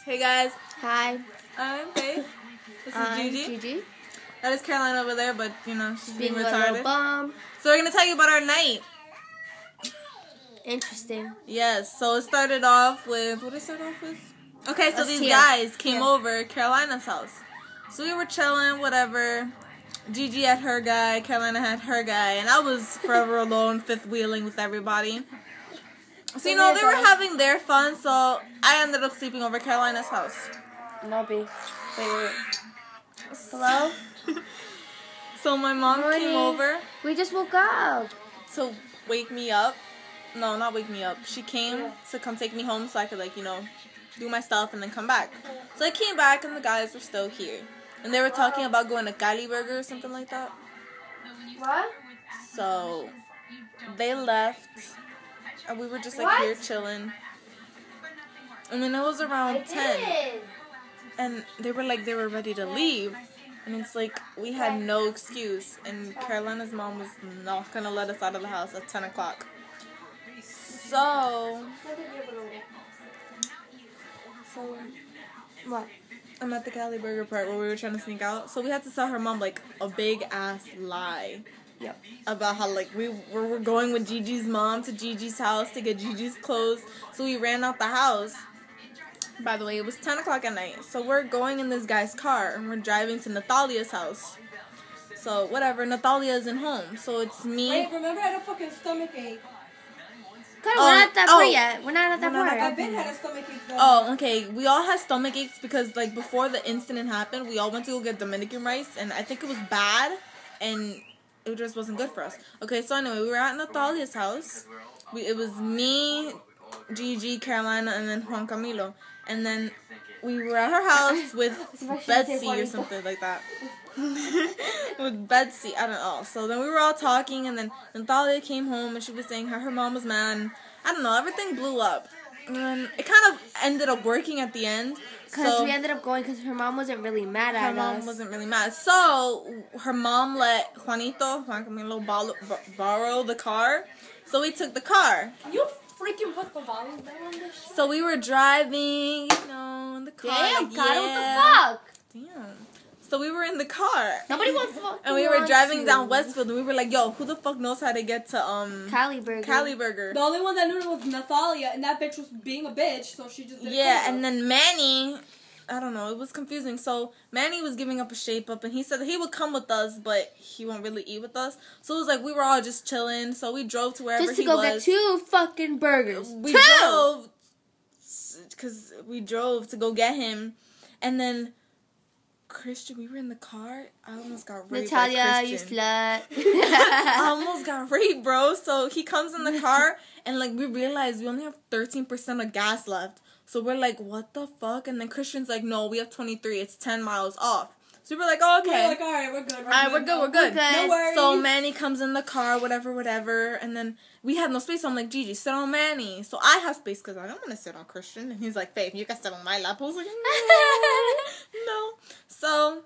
Hey guys. Hi. I'm Faith. This is Gigi. Gigi. That is Caroline over there, but you know, she's being a little retarded. bum. So we're gonna tell you about our night. Interesting. Yes, so it started off with, what did it start off with? Okay, so these here. guys came over at Carolina's house. So we were chilling, whatever. Gigi had her guy, Carolina had her guy, and I was forever alone, fifth wheeling with everybody. So, you know, they were having their fun, so I ended up sleeping over at Carolina's house. Nobby. Wait. Hello? So my mom came over We just woke up. to wake me up. No, not wake me up. She came to come take me home so I could, like, you know, do my stuff and then come back. So I came back and the guys were still here. And they were talking about going to Cali Burger or something like that. What? So they left. And we were just, like, here chilling. And then it was around 10. And they were, like, they were ready to leave. And it's like, we had no excuse. And Carolina's mom was not going to let us out of the house at 10 o'clock. So, What? I'm at the Cali Burger part where we were trying to sneak out. So we had to tell her mom, like, a big-ass lie. Yep. About how, like, we were going with Gigi's mom to Gigi's house to get Gigi's clothes. So we ran out the house. By the way, it was 10 o'clock at night. So we're going in this guy's car, and we're driving to Natalia's house. So, whatever, Natalia isn't home. So it's me. Wait, remember I had a fucking stomach ache. We're not at that part yet. We're not at that part. I've been had a stomach ache though. Oh, okay. We all had stomach aches because, like, before the incident happened, we all went to go get Dominican rice, and I think it was bad, and it just wasn't good for us. Okay, so anyway, we were at Natalia's house. It was me, Gigi, Carolina, and then Juan Camilo. And then we were at her house with Betsy or something like that. With Betsy, I don't know. So then we were all talking, and then Natalia came home, and she was saying how her mom was mad. And I don't know, everything blew up. And it kind of ended up working at the end. Because we ended up going because her mom wasn't really mad at us. Her mom wasn't really mad. So her mom let Juan Camilo borrow the car. So we took the car. You freaking put the volume down on this shit? So we were driving, you know, in the car. Damn, like, God, what the fuck? Damn. So we were in the car. Nobody wants to. And we were driving down Westfield, and we were like, yo, who the fuck knows how to get to Cali Burger. Cali Burger? The only one that knew it was Natalia, and that bitch was being a bitch, so she just didn't Yeah, come and then Manny, I don't know, it was confusing. So Manny was giving up a shape up, and he said that he would come with us, but he won't really eat with us. So it was like we were all just chilling. So we drove to wherever he was. Just to go get 2 fucking burgers. We drove, because we drove to go get him, and then Christian, we were in the car. I almost got raped. Natalia, you slut. I almost got raped, bro. So he comes in the car, and like we realized we only have 13% of gas left. So we're like, what the fuck? And then Christian's like, no, we have 23. It's 10 miles off. So we were like, oh, okay. We're like, all right, we're good. We're good. No worries. So Manny comes in the car, whatever. And then we had no space. So I'm like, Gigi, sit on Manny. So I have space because I don't want to sit on Christian. And he's like, Faith, you can sit on my lap. I was like, no. So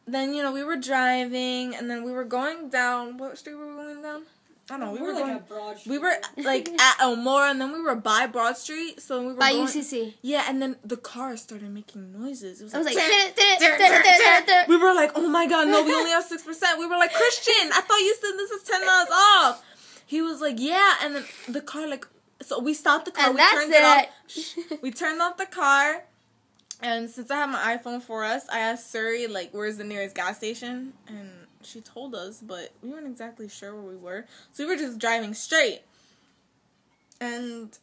then, you know, we were driving. And then we were going down. What street were we going down? I don't know. We were going. At Broad Street. We were like at Elmore, and then we were by Broad Street. So we were by going, UCC. Yeah, and then the car started making noises. It was like, we we were like, oh my god, no, we only have 6%. We were like, Christian, I thought you said this is 10 miles off. He was like, yeah, and then the car like, so we stopped the car. And we turned it off. We turned off the car, and since I have my iPhone for us, I asked Suri like, where's the nearest gas station, and she told us, but we weren't exactly sure where we were. So we were just driving straight. And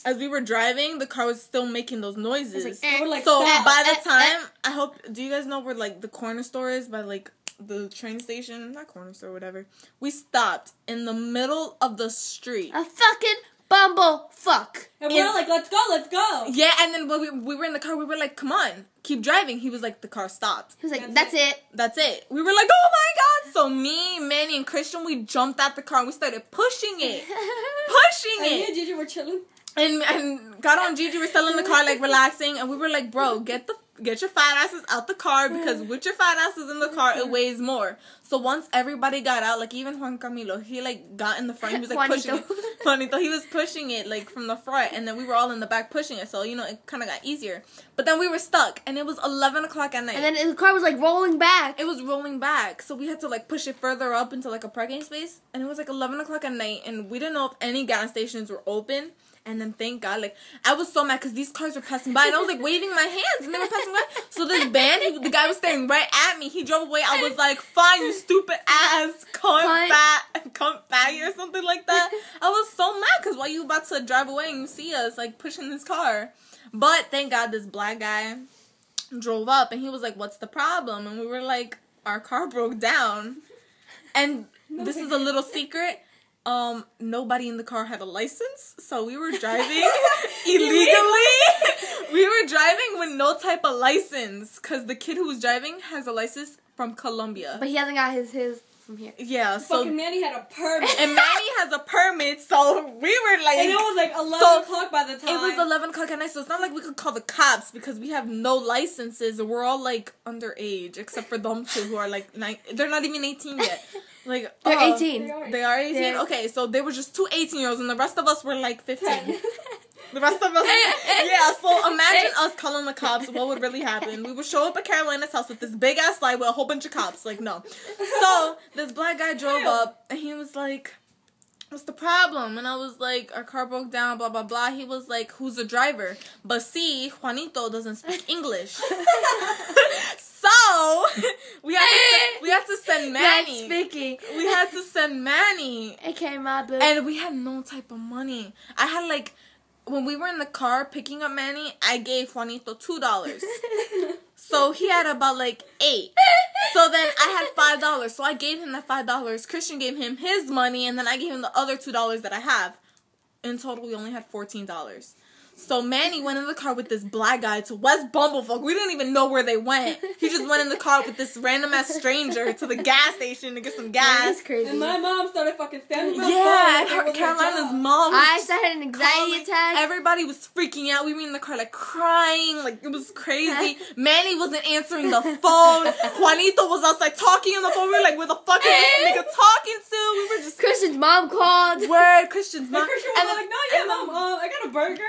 as we were driving, the car was still making those noises. Like, so by the time, I hope, do you guys know where, like, the corner store is by, like, the train station? Not corner store, whatever. We stopped in the middle of the street. A fucking bumble fuck. And we were like, let's go. Yeah, and then when we were in the car, we were like, come on, keep driving. He was like, the car stopped. He was like, that's it. That's it. We were like, oh my god. So me, Manny, and Christian, we jumped out the car and we started pushing it. And me and Gigi were chilling. And got on Gigi, we're still in the car, like, relaxing. And we were like, bro, get your fat asses out the car, because with your fat asses in the car, it weighs more. So once everybody got out, like, even Juan Camilo, he, like, got in the front. He was, like, pushing it. Juanito, he was pushing it, like, from the front, and then we were all in the back pushing it, so, you know, it kind of got easier. But then we were stuck, and it was 11 o'clock at night. And then the car was, like, rolling back. It was rolling back, so we had to, like, push it further up into, like, a parking space, and it was, like, 11 o'clock at night, and we didn't know if any gas stations were open. And then, thank God, like, I was so mad because these cars were passing by, and I was, like, waving my hands, and they were passing by. So this van, the guy was staring right at me. He drove away. I was like, fine, you stupid ass, come back or something like that. I was so mad because why you about to drive away and you see us, like, pushing this car? But, thank God, this black guy drove up, and he was like, what's the problem? And we were like, our car broke down. And this is a little secret. Nobody in the car had a license, so we were driving illegally. We were driving with no type of license, because the kid who was driving has a license from Colombia. But he hasn't got his from here. Yeah, so... Fucking Manny had a permit. And Manny has a permit, so we were like... And it was like 11 o'clock by the time. It was 11 o'clock at night, so it's not like we could call the cops, because we have no licenses, and we're all, like, underage, except for them two who are, like, they're not even 18 yet. Like, they're 18. They are 18? Yeah. Okay, so they were just two 18-year-olds, and the rest of us were, like, 15. The rest of us... Yeah, so imagine us calling the cops. What would really happen? We would show up at Carolina's house with this big-ass slide with a whole bunch of cops. Like, no. So, this black guy drove up, and he was like, what's the problem? And I was like, our car broke down, blah, blah, blah. He was like, who's the driver? But see, Juanito doesn't speak English. So, we had to send Manny. Speaking. We had to send Manny. Okay, my boo. And we had no type of money. I had, like, when we were in the car picking up Manny, I gave Juanito $2. So he had about, like, 8. So then I had $5. So I gave him that $5. Christian gave him his money, and then I gave him the other $2 that I have. In total, we only had $14. So Manny went in the car with this black guy to West Bumblefuck. We didn't even know where they went. He just went in the car with this random ass stranger to the gas station to get some gas. That's crazy. And my mom started fucking standing up. Yeah, Carolina's mom. I started an anxiety attack. Everybody was freaking out. We were in the car like crying. Like, it was crazy. Manny wasn't answering the phone. Juanito was outside talking on the phone. We were like, where the fuck is this nigga talking to? We were just... Christian's mom called. Word, Christian's mom. And Christian was like, no, yeah, mom, I got a burger.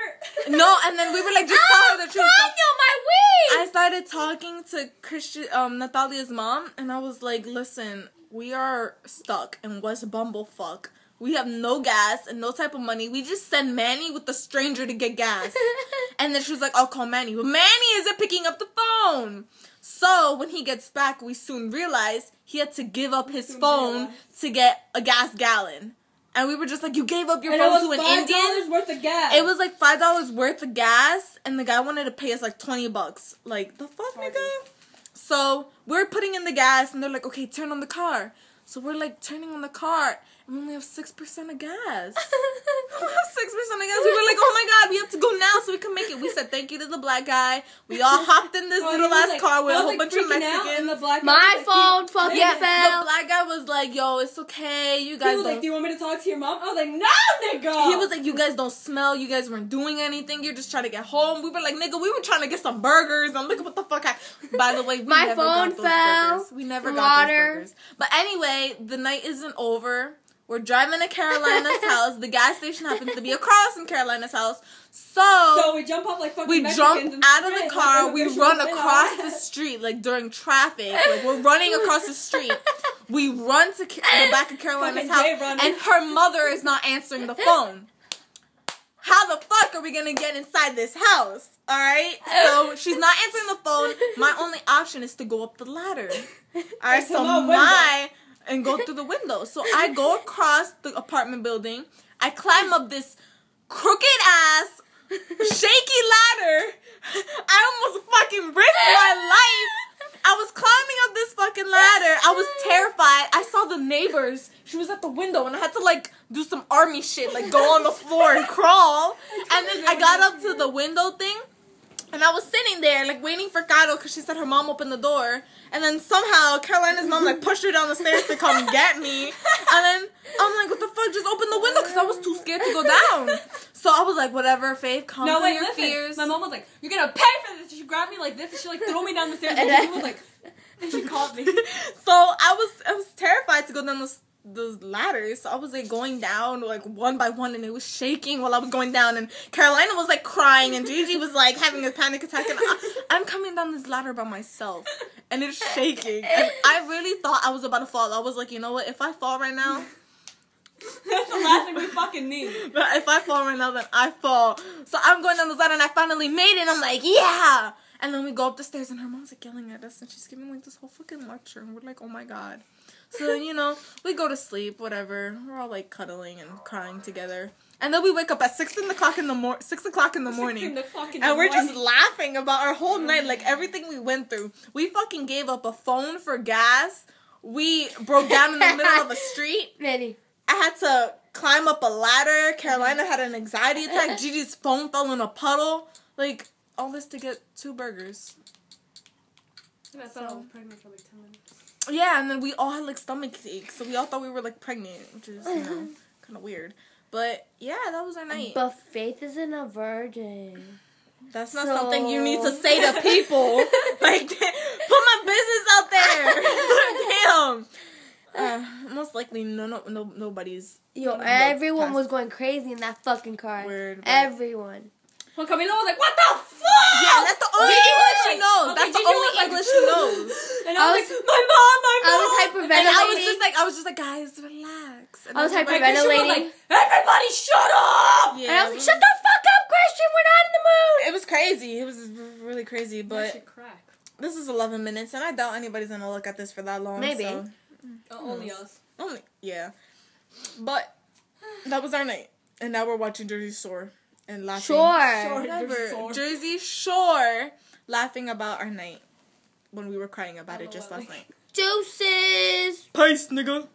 No, and then we were like, just tell her the truth. My weed! I started talking to Christian, Natalia's mom, and I was like, listen, we are stuck in West Bumblefuck. We have no gas and no type of money. We just send Manny with the stranger to get gas. And then she was like, I'll call Manny. But Manny isn't picking up the phone. So when he gets back, we soon realized he had to give up his phone to get a gas gallon. And we were just like, you gave up your phone to an Indian? $5 worth of gas. It was like $5 worth of gas, and the guy wanted to pay us like $20. Like, the fuck, nigga? So we're putting in the gas, and they're like, okay, turn on the car. So we're like turning on the car, and we only have 6% of gas. 6% of gas. We were like, oh my God, we have to go now so we can make it. We said thank you to the black guy. We all hopped in this little ass car with a whole bunch of Mexicans. My phone fucking fell. The black guy was like, yo, it's okay. You guys He was like, do you want me to talk to your mom? I was like, no, nigga. He was like, you guys don't smell. You guys weren't doing anything. You're just trying to get home. We were like, nigga, we were trying to get some burgers. And look at what the fuck happened. By the way, we My never phone got those fell. burgers. We never got those burgers. But anyway, the night isn't over. We're driving to Carolina's house. The gas station happens to be across from Carolina's house. So we jump up like fucking we Mexicans jump out of the car. We run across the street, like during traffic. Like, we're running across the street. We run to the back of Carolina's house, and her mother is not answering the phone. How the fuck are we gonna get inside this house? Alright? So she's not answering the phone. My only option is to go up the ladder. Alright, so and go through the window. So I go across the apartment building. I climb up this crooked ass, shaky ladder. I almost fucking risked my life. I was climbing up this fucking ladder. I was terrified. I saw the neighbors. She was at the window, and I had to like do some army shit, like go on the floor and crawl. And then I got up to the window thing. And I was sitting there, like, waiting for Caro, because she said her mom opened the door. And then somehow, Carolina's mom, like, pushed her down the stairs to come get me. And then I'm like, what the fuck? Just open the window, because I was too scared to go down. So I was like, whatever, Faith, calm down your fears. My mom was like, you're going to pay for this. She grabbed me like this, and she, like, threw me down the stairs. And she was like, and she called me. So I was terrified to go down the ladders. So I was like going down like one by one, and it was shaking while I was going down. And Carolina was like crying, and Gigi was like having a panic attack. And I'm coming down this ladder by myself, and it's shaking. And I really thought I was about to fall. I was like, you know what? If I fall right now. That's the last thing we fucking need. But if I fall right now, then I fall. So I'm going down the ladder, and I finally made it. And I'm like, yeah. And then we go up the stairs, and her mom's like yelling at us, and she's giving like this whole fucking lecture, and we're like, oh my god. So then, you know, we go to sleep, whatever. We're all like cuddling and crying together. And then we wake up at 6 o'clock in the morning. And we're just laughing about our whole night, like everything we went through. We fucking gave up a phone for gas. We broke down in the middle of a street. Ready. I had to climb up a ladder. Carolina had an anxiety attack. Gigi's phone fell in a puddle. Like, all this to get 2 burgers. And I thought I was pregnant for like 10 minutes. Yeah, and then we all had like stomach aches. So we all thought we were like pregnant, which is, you know, kind of weird. But yeah, that was our night. But Faith isn't a virgin. That's not something you need to say to people. Like, put my business out there. Damn. Most likely nobody's. Yo, everyone was going crazy in that fucking car. Weird. Everyone. Well, Camilo was like, what the fuck? Yeah, that's the only English she knows. Okay, That's the Gigi only was like, English she knows. And I was like, my mom. I was hyperventilating. And I was just like, guys, relax. And I was like, hyperventilating. Everybody shut up! Yeah, And I was like, shut the fuck up, Christian. We're not in the mood. It was crazy. It was really crazy. That But shit crack. this is 11 minutes, and I doubt anybody's going to look at this for that long. Maybe. So. Only us. Yeah. But that was our night. And now we're watching Jersey Shore and laughing. Sure. Whatever. Jersey Shore laughing about our night when we were crying about it just last night. Deuces. Peace, nigga.